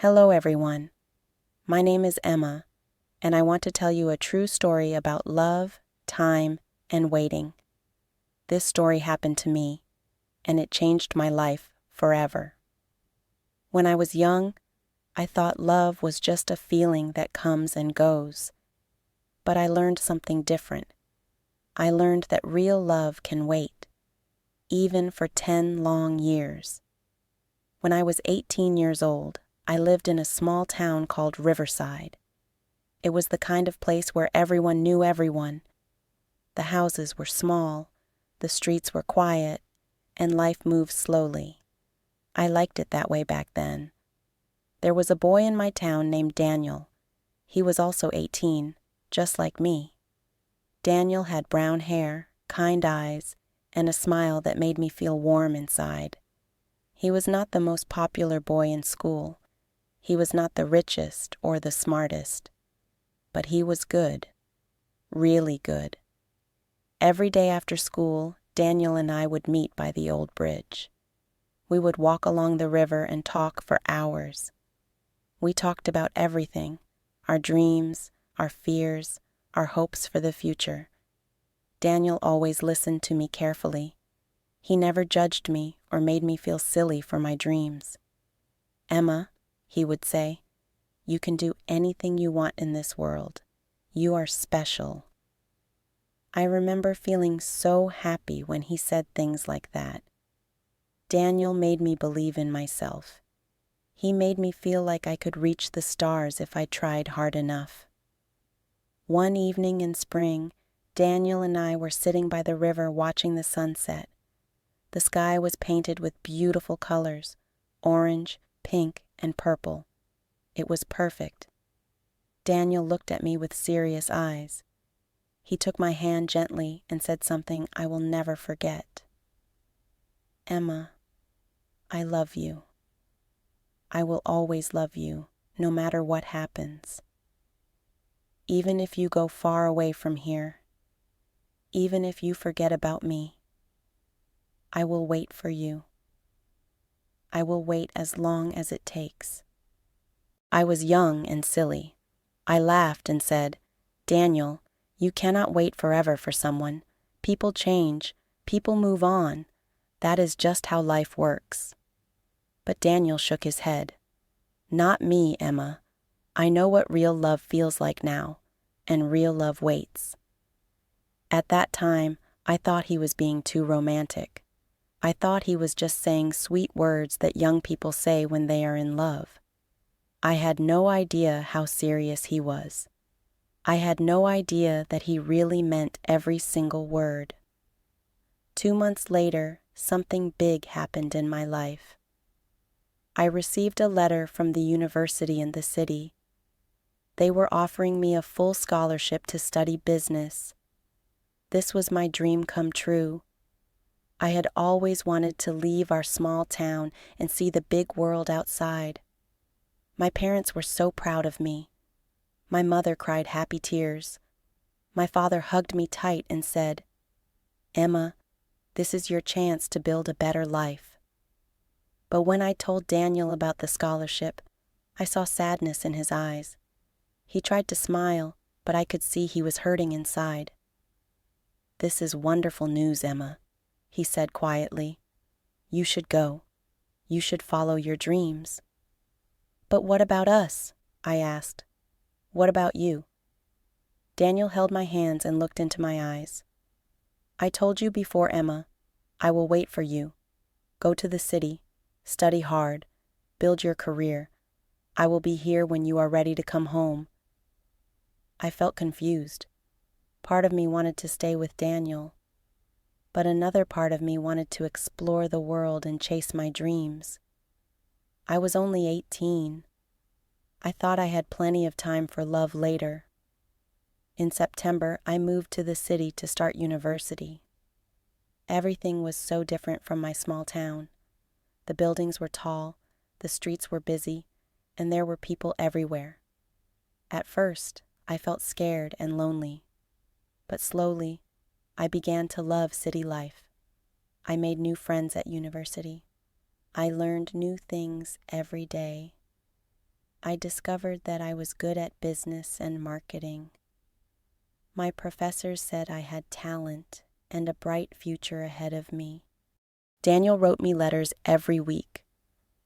Hello, everyone. My name is Emma, and I want to tell you a true story about love, time, and waiting. This story happened to me, and it changed my life forever. When I was young, I thought love was just a feeling that comes and goes. But I learned something different. I learned that real love can wait, even for 10 long years. When I was 18 years old, I lived in a small town called Riverside. It was the kind of place where everyone knew everyone. The houses were small, the streets were quiet, and life moved slowly. I liked it that way back then. There was a boy in my town named Daniel. He was also 18, just like me. Daniel had brown hair, kind eyes, and a smile that made me feel warm inside. He was not the most popular boy in school. He was not the richest or the smartest. But he was good, really good. Every day after school, Daniel and I would meet by the old bridge. We would walk along the river and talk for hours. We talked about everything, our dreams, our fears, our hopes for the future. Daniel always listened to me carefully. He never judged me or made me feel silly for my dreams. "Emma," he would say, "you can do anything you want in this world. You are special." I remember feeling so happy when he said things like that. Daniel made me believe in myself. He made me feel like I could reach the stars if I tried hard enough. One evening in spring, Daniel and I were sitting by the river watching the sunset. The sky was painted with beautiful colors, orange, pink, and purple. It was perfect. Daniel looked at me with serious eyes. He took my hand gently and said something I will never forget. "Emma, I love you. I will always love you, no matter what happens. Even if you go far away from here, even if you forget about me, I will wait for you. I will wait as long as it takes." I was young and silly. I laughed and said, "Daniel, you cannot wait forever for someone. People change. People move on. That is just how life works." But Daniel shook his head. "Not me, Emma. I know what real love feels like now, and real love waits." At that time, I thought he was being too romantic. I thought he was just saying sweet words that young people say when they are in love. I had no idea how serious he was. I had no idea that he really meant every single word. 2 months later, something big happened in my life. I received a letter from the university in the city. They were offering me a full scholarship to study business. This was my dream come true. I had always wanted to leave our small town and see the big world outside. My parents were so proud of me. My mother cried happy tears. My father hugged me tight and said, "Emma, this is your chance to build a better life." But when I told Daniel about the scholarship, I saw sadness in his eyes. He tried to smile, but I could see he was hurting inside. "This is wonderful news, Emma," he said quietly. "You should go. You should follow your dreams." "But what about us?" I asked. "What about you?" Daniel held my hands and looked into my eyes. "I told you before, Emma. I will wait for you. Go to the city, study hard, build your career. I will be here when you are ready to come home." I felt confused. Part of me wanted to stay with Daniel, but another part of me wanted to explore the world and chase my dreams. I was only 18. I thought I had plenty of time for love later. In September, I moved to the city to start university. Everything was so different from my small town. The buildings were tall, the streets were busy, and there were people everywhere. At first, I felt scared and lonely. But slowly, I began to love city life. I made new friends at university. I learned new things every day. I discovered that I was good at business and marketing. My professors said I had talent and a bright future ahead of me. Daniel wrote me letters every week,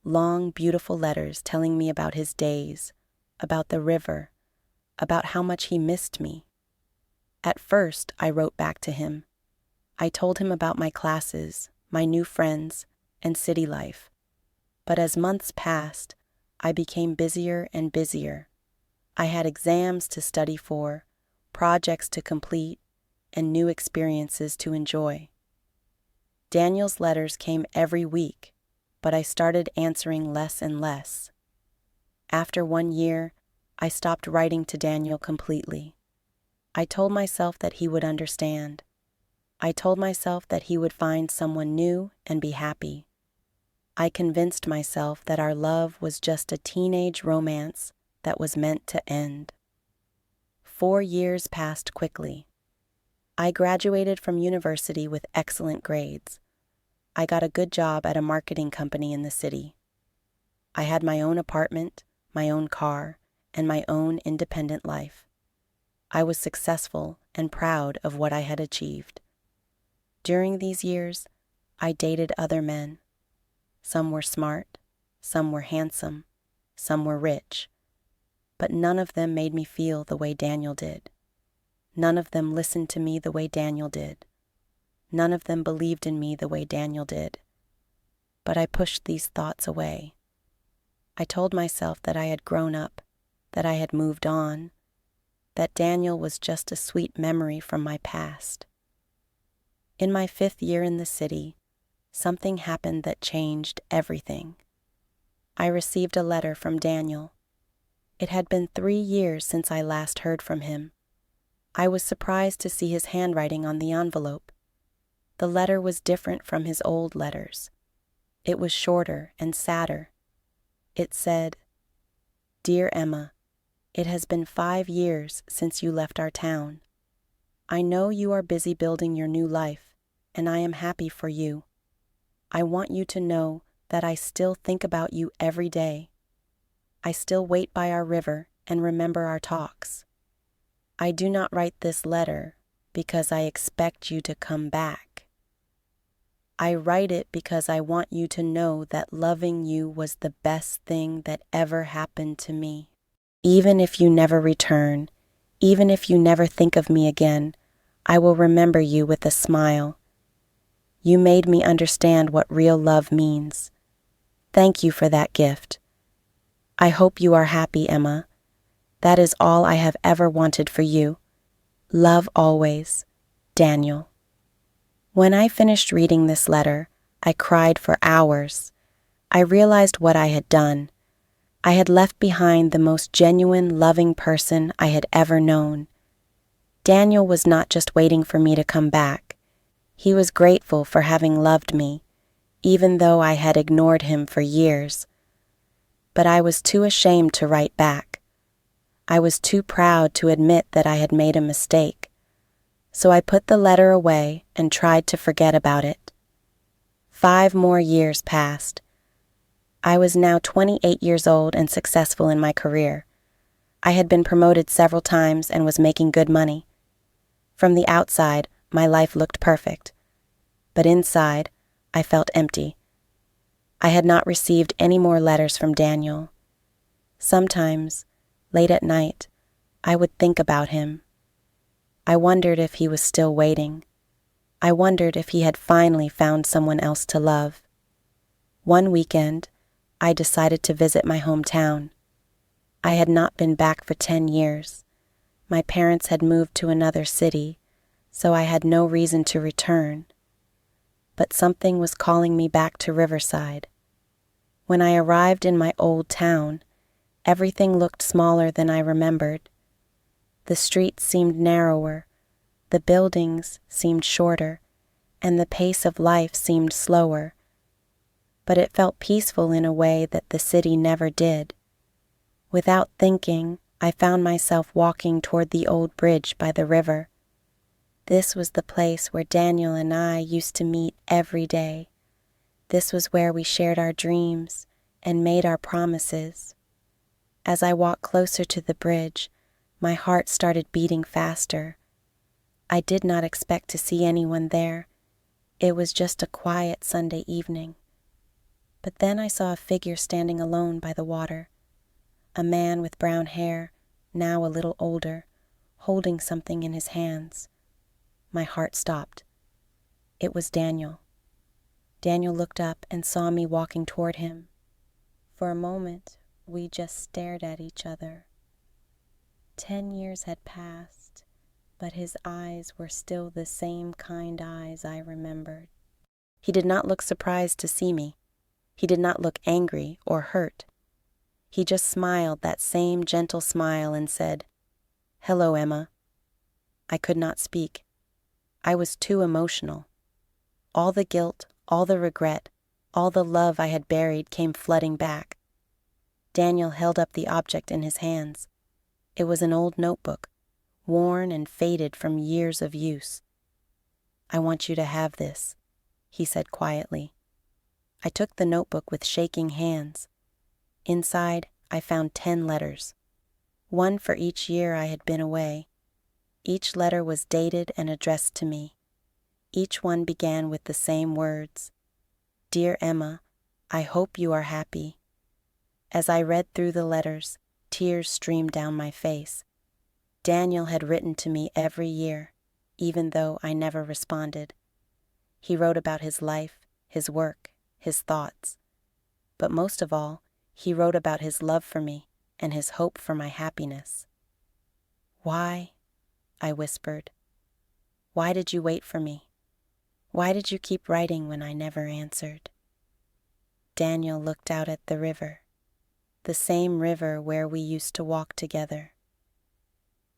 long, beautiful letters telling me about his days, about the river, about how much he missed me. At first, I wrote back to him. I told him about my classes, my new friends, and city life. But as months passed, I became busier and busier. I had exams to study for, projects to complete, and new experiences to enjoy. Daniel's letters came every week, but I started answering less and less. After 1 year, I stopped writing to Daniel completely. I told myself that he would understand. I told myself that he would find someone new and be happy. I convinced myself that our love was just a teenage romance that was meant to end. 4 years passed quickly. I graduated from university with excellent grades. I got a good job at a marketing company in the city. I had my own apartment, my own car, and my own independent life. I was successful and proud of what I had achieved. During these years, I dated other men. Some were smart, some were handsome, some were rich, but none of them made me feel the way Daniel did. None of them listened to me the way Daniel did. None of them believed in me the way Daniel did. But I pushed these thoughts away. I told myself that I had grown up, that I had moved on, that Daniel was just a sweet memory from my past. In my 5th year in the city, something happened that changed everything. I received a letter from Daniel. It had been 3 years since I last heard from him. I was surprised to see his handwriting on the envelope. The letter was different from his old letters. It was shorter and sadder. It said, "Dear Emma, it has been 5 years since you left our town. I know you are busy building your new life, and I am happy for you. I want you to know that I still think about you every day. I still wait by our river and remember our talks. I do not write this letter because I expect you to come back. I write it because I want you to know that loving you was the best thing that ever happened to me. Even if you never return, even if you never think of me again, I will remember you with a smile. You made me understand what real love means. Thank you for that gift. I hope you are happy, Emma. That is all I have ever wanted for you. Love always, Daniel." When I finished reading this letter, I cried for hours. I realized what I had done. I had left behind the most genuine, loving person I had ever known. Daniel was not just waiting for me to come back. He was grateful for having loved me, even though I had ignored him for years. But I was too ashamed to write back. I was too proud to admit that I had made a mistake. So I put the letter away and tried to forget about it. 5 more years passed. I was now 28 years old and successful in my career. I had been promoted several times and was making good money. From the outside, my life looked perfect. But inside, I felt empty. I had not received any more letters from Daniel. Sometimes, late at night, I would think about him. I wondered if he was still waiting. I wondered if he had finally found someone else to love. One weekend, I decided to visit my hometown. I had not been back for 10 years. My parents had moved to another city, so I had no reason to return. But something was calling me back to Riverside. When I arrived in my old town, everything looked smaller than I remembered. The streets seemed narrower, the buildings seemed shorter, and the pace of life seemed slower. But it felt peaceful in a way that the city never did. Without thinking, I found myself walking toward the old bridge by the river. This was the place where Daniel and I used to meet every day. This was where we shared our dreams and made our promises. As I walked closer to the bridge, my heart started beating faster. I did not expect to see anyone there. It was just a quiet Sunday evening. But then I saw a figure standing alone by the water. A man with brown hair, now a little older, holding something in his hands. My heart stopped. It was Daniel. Daniel looked up and saw me walking toward him. For a moment, we just stared at each other. 10 years had passed, but his eyes were still the same kind eyes I remembered. He did not look surprised to see me. He did not look angry or hurt. He just smiled that same gentle smile and said, "Hello, Emma." I could not speak. I was too emotional. All the guilt, all the regret, all the love I had buried came flooding back. Daniel held up the object in his hands. It was an old notebook, worn and faded from years of use. "I want you to have this," he said quietly. I took the notebook with shaking hands. Inside, I found 10 letters, one for each year I had been away. Each letter was dated and addressed to me. Each one began with the same words. "Dear Emma, I hope you are happy." As I read through the letters, tears streamed down my face. Daniel had written to me every year, even though I never responded. He wrote about his life, his work, his thoughts. But most of all, he wrote about his love for me and his hope for my happiness. "Why?" I whispered. "Why did you wait for me? Why did you keep writing when I never answered?" Daniel looked out at the river, the same river where we used to walk together.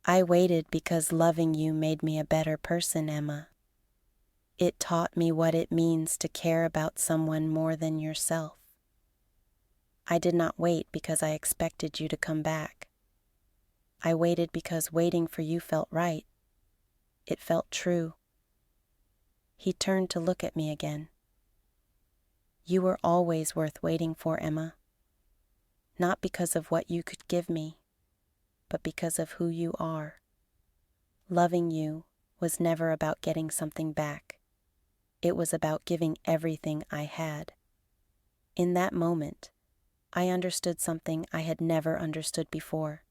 "I waited because loving you made me a better person, Emma. It taught me what it means to care about someone more than yourself. I did not wait because I expected you to come back. I waited because waiting for you felt right. It felt true." He turned to look at me again. "You were always worth waiting for, Emma. Not because of what you could give me, but because of who you are. Loving you was never about getting something back. It was about giving everything I had." In that moment, I understood something I had never understood before.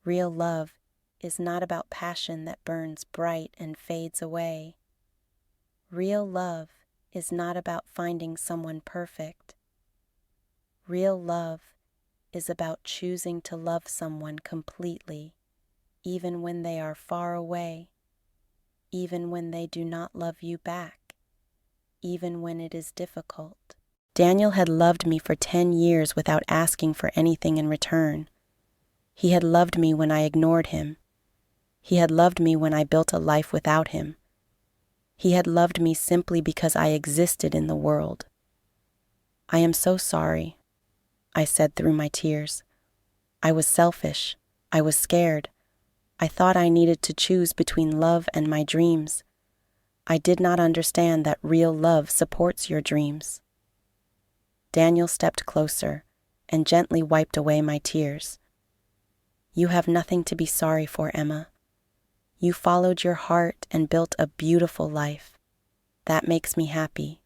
Real love is not about passion that burns bright and fades away. Real love is not about finding someone perfect. Real love is about choosing to love someone completely, even when they are far away, even when they do not love you back, even when it is difficult. Daniel had loved me for 10 years without asking for anything in return. He had loved me when I ignored him. He had loved me when I built a life without him. He had loved me simply because I existed in the world. "I am so sorry," I said through my tears. "I was selfish. I was scared. I thought I needed to choose between love and my dreams. I did not understand that real love supports your dreams." Daniel stepped closer and gently wiped away my tears. "You have nothing to be sorry for, Emma. You followed your heart and built a beautiful life. That makes me happy."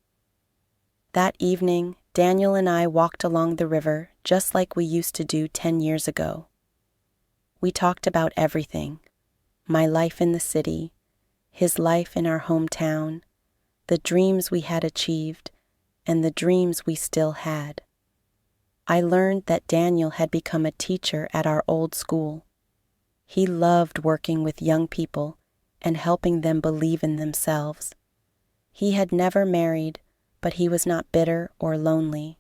That evening, Daniel and I walked along the river just like we used to do 10 years ago. We talked about everything: my life in the city, his life in our hometown, the dreams we had achieved, and the dreams we still had. I learned that Daniel had become a teacher at our old school. He loved working with young people and helping them believe in themselves. He had never married, but he was not bitter or lonely.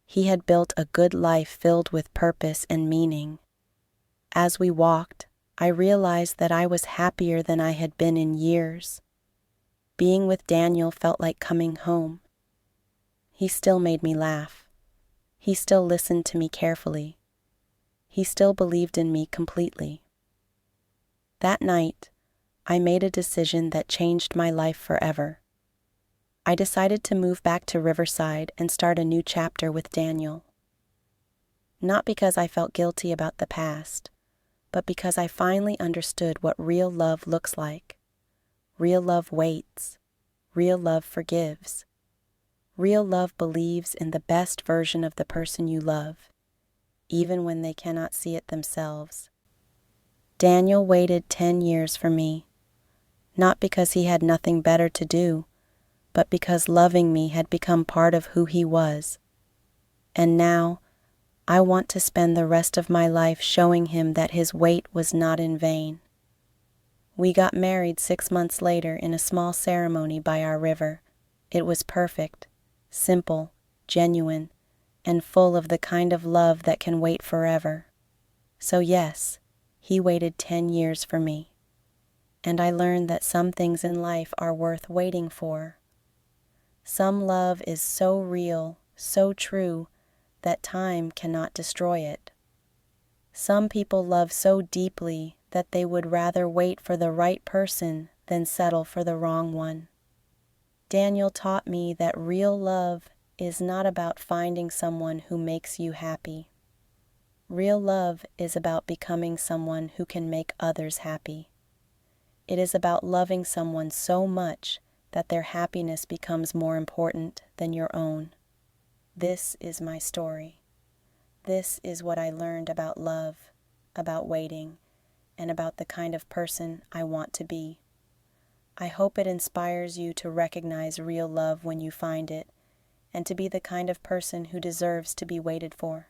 He had built a good life filled with purpose and meaning. As we walked, I realized that I was happier than I had been in years. Being with Daniel felt like coming home. He still made me laugh. He still listened to me carefully. He still believed in me completely. That night, I made a decision that changed my life forever. I decided to move back to Riverside and start a new chapter with Daniel. Not because I felt guilty about the past, but because I finally understood what real love looks like. Real love waits. Real love forgives. Real love believes in the best version of the person you love, even when they cannot see it themselves. Daniel waited 10 years for me, not because he had nothing better to do, but because loving me had become part of who he was. And now, I want to spend the rest of my life showing him that his wait was not in vain. We got married 6 months later in a small ceremony by our river. It was perfect, simple, genuine, and full of the kind of love that can wait forever. So yes, he waited 10 years for me. And I learned that some things in life are worth waiting for. Some love is so real, so true, that time cannot destroy it. Some people love so deeply that they would rather wait for the right person than settle for the wrong one. Daniel taught me that real love is not about finding someone who makes you happy. Real love is about becoming someone who can make others happy. It is about loving someone so much that their happiness becomes more important than your own. This is my story. This is what I learned about love, about waiting, and about the kind of person I want to be. I hope it inspires you to recognize real love when you find it, and to be the kind of person who deserves to be waited for.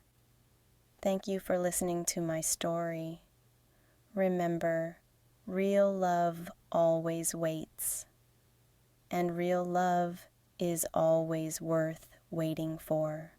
Thank you for listening to my story. Remember, real love always waits, and real love is always worth waiting for.